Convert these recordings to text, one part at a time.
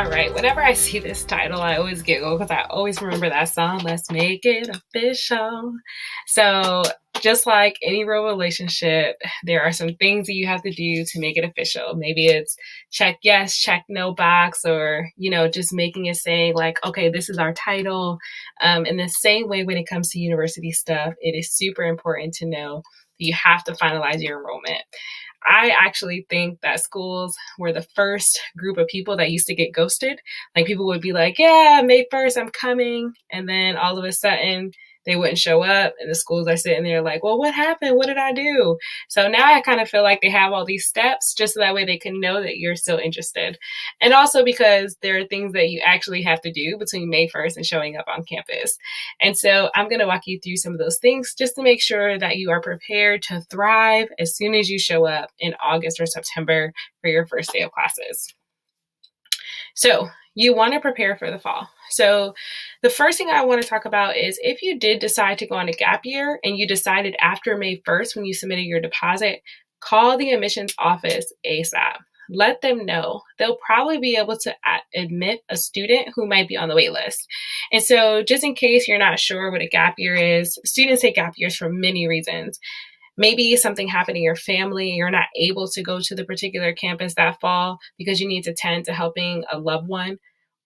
All right. Whenever I see this title, I always giggle because I always remember that song, Let's Make It Official. So, just like any real relationship, there are some things that you have to do to make it official. Maybe it's check yes, check no box, or, just making it say, like, okay, this is our title. In the same way, when it comes to university stuff, it is super important to know that you have to finalize your enrollment. I actually think that schools were the first group of people that used to get ghosted. Like people would be like, yeah, May 1st, I'm coming. And then all of a sudden they wouldn't show up and the schools are sitting there like, well, what happened? What did I do? So now I kind of feel like they have all these steps just so that way they can know that you're still interested. And also because there are things that you actually have to do between May 1st and showing up on campus. And so I'm going to walk you through some of those things just to make sure that you are prepared to thrive as soon as you show up in August or September for your first day of classes. So you want to prepare for the fall. So the first thing I want to talk about is if you did decide to go on a gap year and you decided after May 1st when you submitted your deposit, call the admissions office ASAP. Let them know. They'll probably be able to admit a student who might be on the wait list. And so just in case you're not sure what a gap year is, students take gap years for many reasons. Maybe something happened in your family, you're not able to go to the particular campus that fall because you need to tend to helping a loved one,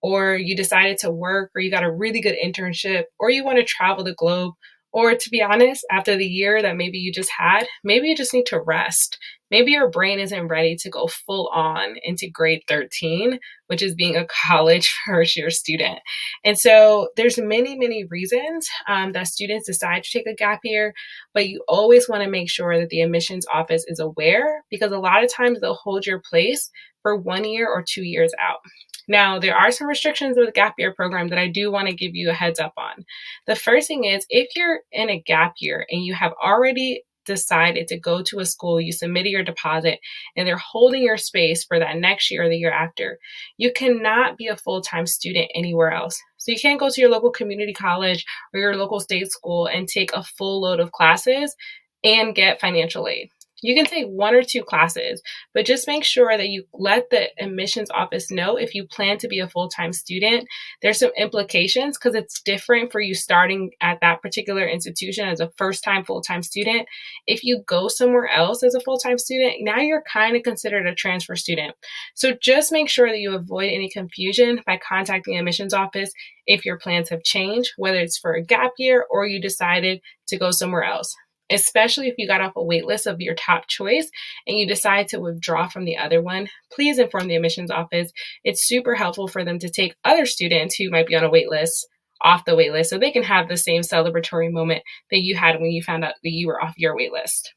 or you decided to work, or you got a really good internship, or you want to travel the globe, or to be honest, after the year that maybe you just had, maybe you just need to rest. Maybe your brain isn't ready to go full on into grade 13, which is being a college first year student. And so there's many, many reasons that students decide to take a gap year, but you always want to make sure that the admissions office is aware because a lot of times they'll hold your place for 1 year or 2 years out. Now, there are some restrictions with the gap year program that I do want to give you a heads up on. The first thing is if you're in a gap year and you have already decided to go to a school, you submitted your deposit, and they're holding your space for that next year or the year after, you cannot be a full-time student anywhere else. So you can't go to your local community college or your local state school and take a full load of classes and get financial aid. You can take 1 or 2 classes, but just make sure that you let the admissions office know if you plan to be a full-time student. There's some implications because it's different for you starting at that particular institution as a first-time full-time student. If you go somewhere else as a full-time student, now you're kind of considered a transfer student. So just make sure that you avoid any confusion by contacting the admissions office if your plans have changed, whether it's for a gap year or you decided to go somewhere else. Especially if you got off a wait list of your top choice and you decide to withdraw from the other one, please inform the admissions office. It's super helpful for them to take other students who might be on a wait list off the wait list so they can have the same celebratory moment that you had when you found out that you were off your wait list.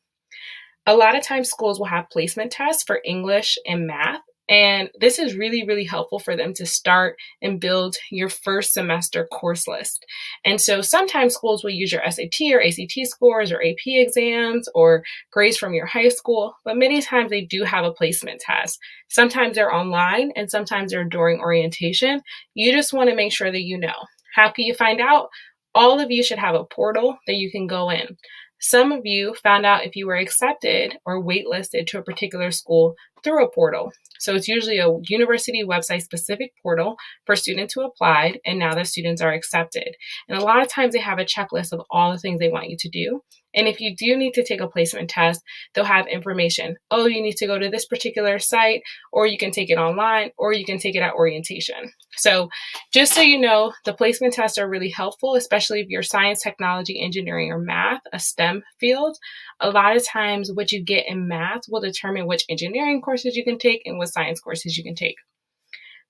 A lot of times schools will have placement tests for English and math. And this is really, really helpful for them to start and build your first semester course list. And so sometimes schools will use your SAT or ACT scores or AP exams or grades from your high school, but many times they do have a placement test. Sometimes they're online and sometimes they're during orientation. You just want to make sure that you know. How can you find out? All of you should have a portal that you can go in. Some of you found out if you were accepted or waitlisted to a particular school through a portal. So it's usually a university website specific portal for students who applied, and now the students are accepted. And a lot of times they have a checklist of all the things they want you to do. And if you do need to take a placement test, they'll have information. Oh, you need to go to this particular site, or you can take it online, or you can take it at orientation. So just so you know, the placement tests are really helpful, especially if you're science, technology, engineering, or math, a STEM field. A lot of times what you get in math will determine which engineering courses you can take and what science courses you can take.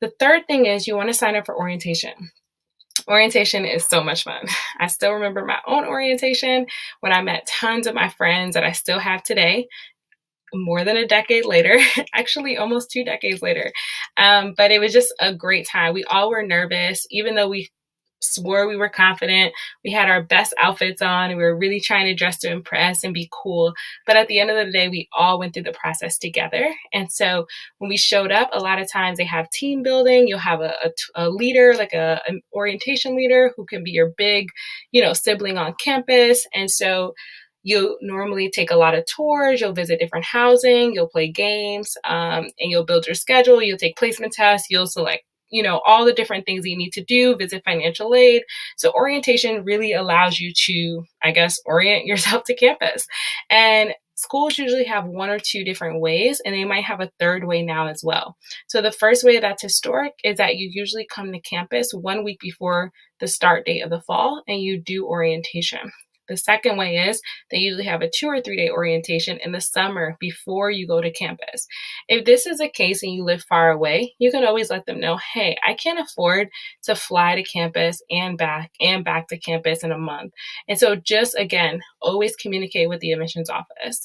The third thing is you want to sign up for orientation. Orientation is so much fun. I still remember my own orientation when I met tons of my friends that I still have today, more than a decade later, actually almost 2 decades later. But it was just a great time. We all were nervous, even though we swore we were confident. We had our best outfits on and we were really trying to dress to impress and be cool. But at the end of the day, we all went through the process together. And so when we showed up, a lot of times they have team building. You'll have a leader, like an orientation leader who can be your big, sibling on campus. And so you'll normally take a lot of tours, you'll visit different housing, you'll play games, and you'll build your schedule, you'll take placement tests, you'll select all the different things that you need to do, visit financial aid. So orientation really allows you to, I guess, orient yourself to campus. And schools usually have one or two different ways, and they might have a third way now as well. So the first way that's historic is that you usually come to campus 1 week before the start date of the fall and you do orientation. The second way is they usually have a 2 or 3 day orientation in the summer before you go to campus. If this is the case and you live far away, you can always let them know, hey, I can't afford to fly to campus and back to campus in a month. And so just again, always communicate with the admissions office.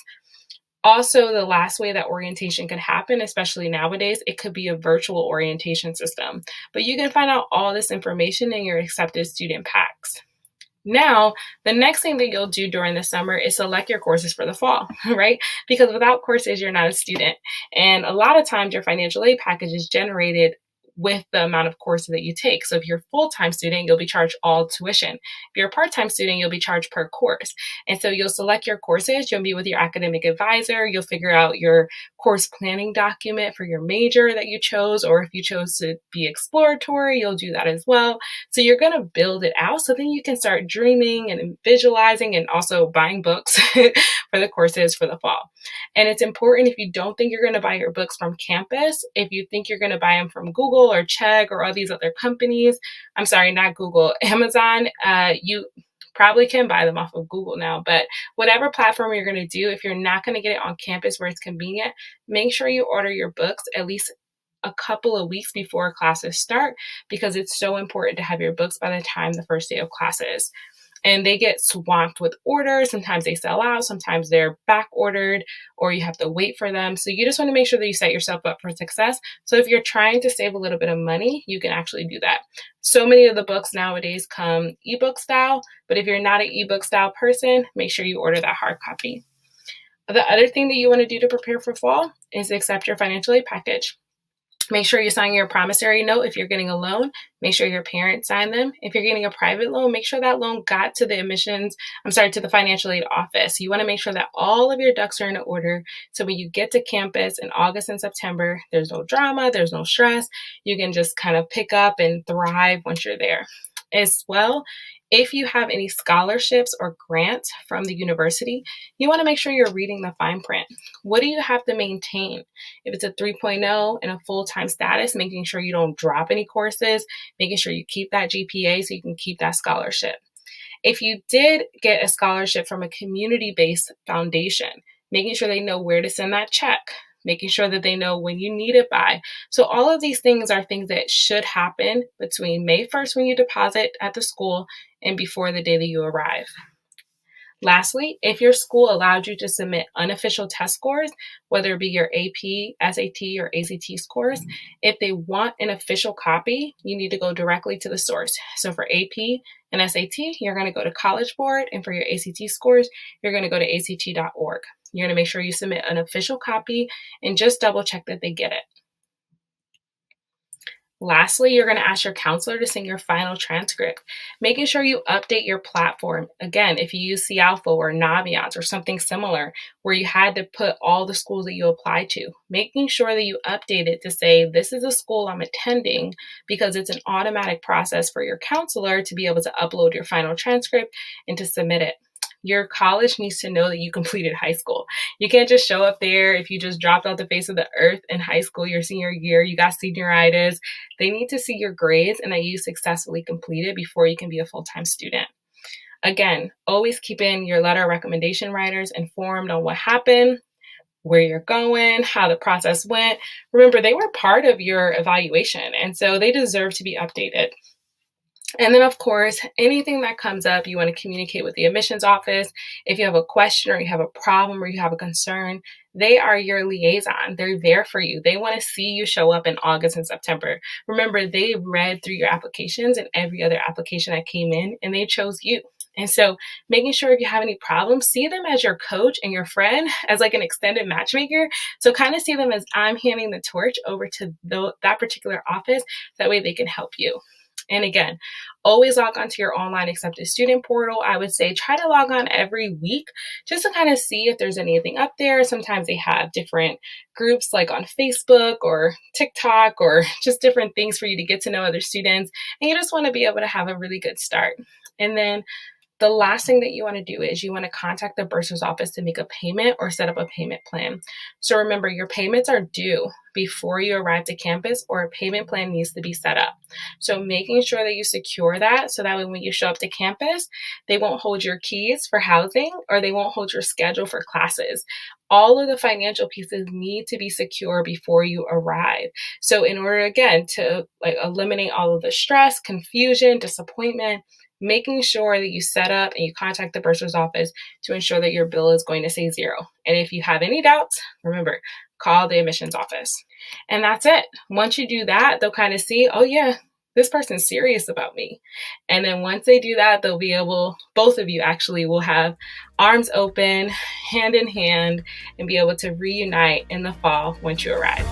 Also, the last way that orientation can happen, especially nowadays, it could be a virtual orientation system. But you can find out all this information in your accepted student packs. Now, the next thing that you'll do during the summer is select your courses for the fall, right? Because without courses, you're not a student. And a lot of times your financial aid package is generated with the amount of courses that you take. So if you're a full-time student, you'll be charged all tuition. If you're a part-time student, you'll be charged per course. And so you'll select your courses, you'll meet with your academic advisor, you'll figure out your course planning document for your major that you chose, or if you chose to be exploratory, you'll do that as well. So you're going to build it out so then you can start dreaming and visualizing and also buying books for the courses for the fall. And it's important, if you don't think you're going to buy your books from campus, if you think you're going to buy them from Google or Chegg or all these other companies, I'm sorry, not Google, Amazon, you probably can buy them off of Google now, but whatever platform you're going to do, if you're not going to get it on campus where it's convenient, make sure you order your books at least a couple of weeks before classes start, because it's so important to have your books by the time the first day of classes. And they get swamped with orders. Sometimes they sell out, sometimes they're back ordered, or you have to wait for them. So you just want to make sure that you set yourself up for success. So if you're trying to save a little bit of money, you can actually do that. So many of the books nowadays come ebook style, but if you're not an ebook style person, make sure you order that hard copy. The other thing that you want to do to prepare for fall is accept your financial aid package. Make sure you sign your promissory note if you're getting a loan. Make sure your parents sign them. If you're getting a private loan, make sure that loan got to the financial aid office. You want to make sure that all of your ducks are in order. So when you get to campus in August and September, there's no drama, there's no stress. You can just kind of pick up and thrive once you're there. As well, if you have any scholarships or grants from the university, you want to make sure you're reading the fine print. What do you have to maintain? If it's a 3.0 and a full-time status, making sure you don't drop any courses, making sure you keep that GPA so you can keep that scholarship. If you did get a scholarship from a community-based foundation, making sure they know where to send that check, making sure that they know when you need it by. So all of these things are things that should happen between May 1st when you deposit at the school and before the day that you arrive. Lastly, if your school allowed you to submit unofficial test scores, whether it be your AP, SAT, or ACT scores, if they want an official copy, you need to go directly to the source. So for AP and SAT, you're going to go to College Board, and for your ACT scores, you're going to go to ACT.org. You're going to make sure you submit an official copy and just double check that they get it. Lastly, you're going to ask your counselor to send your final transcript, making sure you update your platform. Again, if you use Cialfo or Naviance or something similar, where you had to put all the schools that you applied to, making sure that you update it to say, this is a school I'm attending, because it's an automatic process for your counselor to be able to upload your final transcript and to submit it. Your college needs to know that you completed high school. You can't just show up there if you just dropped off the face of the earth in high school your senior year, you got senioritis. They need to see your grades and that you successfully completed before you can be a full-time student. Again, always keeping your letter of recommendation writers informed on what happened, where you're going, how the process went. Remember, they were part of your evaluation, and so they deserve to be updated. And then, of course, anything that comes up, you want to communicate with the admissions office. If you have a question or you have a problem or you have a concern, they are your liaison. They're there for you. They want to see you show up in August and September. Remember, they read through your applications and every other application that came in, and they chose you. And so making sure if you have any problems, see them as your coach and your friend, as like an extended matchmaker. So kind of see them as, I'm handing the torch over to that particular office. That way they can help you. And again, always log on to your online accepted student portal. I would say try to log on every week just to kind of see if there's anything up there. Sometimes they have different groups like on Facebook or TikTok or just different things for you to get to know other students. And you just want to be able to have a really good start. And then the last thing that you want to do is you want to contact the bursar's office to make a payment or set up a payment plan. So remember, your payments are due before you arrive to campus, or a payment plan needs to be set up. So making sure that you secure that so that when you show up to campus, they won't hold your keys for housing or they won't hold your schedule for classes. All of the financial pieces need to be secure before you arrive. So in order, again, to eliminate all of the stress, confusion, disappointment, making sure that you set up and you contact the bursar's office to ensure that your bill is going to say zero. And if you have any doubts, remember, call the admissions office. And that's it. Once you do that, they'll kind of see, oh yeah, this person's serious about me. And then once they do that, they'll be able, both of you actually will have arms open, hand in hand, and be able to reunite in the fall once you arrive.